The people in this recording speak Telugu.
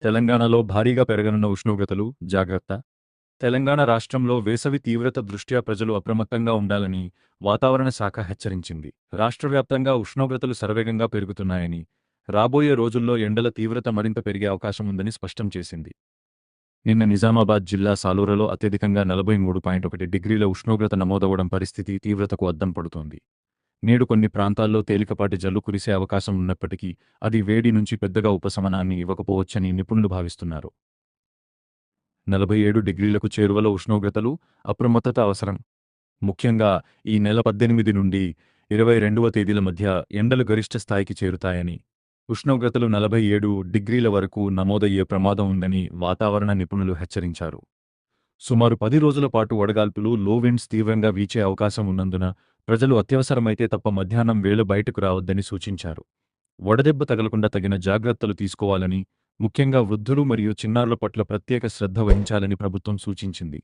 తెలంగాణలో భారీగా పెరగనున్న ఉష్ణోగ్రతలు జాగ్రత్త. తెలంగాణ రాష్ట్రంలో వేసవి తీవ్రత దృష్ట్యా ప్రజలు అప్రమత్తంగా ఉండాలని వాతావరణ శాఖ హెచ్చరించింది. రాష్ట్రవ్యాప్తంగా ఉష్ణోగ్రతలు శరవేగంగా పెరుగుతున్నాయని, రాబోయే రోజుల్లో ఎండల తీవ్రత మరింత పెరిగే అవకాశం ఉందని స్పష్టం చేసింది. నిన్న నిజామాబాద్ జిల్లా సాలూరులో అత్యధికంగా 43.1 డిగ్రీల ఉష్ణోగ్రత నమోదవడం పరిస్థితి తీవ్రతకు అద్దం పడుతోంది. నేడు కొన్ని ప్రాంతాల్లో తేలికపాటి జల్లు కురిసే అవకాశం ఉన్నప్పటికీ అది వేడి నుంచి పెద్దగా ఉపశమనాన్ని ఇవ్వకపోవచ్చని నిపుణులు భావిస్తున్నారు. 47 డిగ్రీలకు చేరువలో ఉష్ణోగ్రతలు, అప్రమత్తత అవసరం. ముఖ్యంగా ఈ నెల 18 నుండి 22వ తేదీల మధ్య ఎండలు గరిష్ట స్థాయికి చేరుతాయని, ఉష్ణోగ్రతలు 47 డిగ్రీల వరకు నమోదయ్యే ప్రమాదం ఉందని వాతావరణ నిపుణులు హెచ్చరించారు. సుమారు 10 రోజుల పాటు వడగాల్పులు, లో విండ్స్ తీవ్రంగా వీచే అవకాశం ఉన్నందున ప్రజలు అత్యవసరమైతే తప్ప మధ్యాహ్నం వేళ బయటకు రావద్దని సూచించారు. వడదెబ్బ తగలకుండా తగిన జాగ్రత్తలు తీసుకోవాలని, ముఖ్యంగా వృద్ధులు మరియు చిన్నారుల పట్ల ప్రత్యేక శ్రద్ధ వహించాలని ప్రభుత్వం సూచించింది.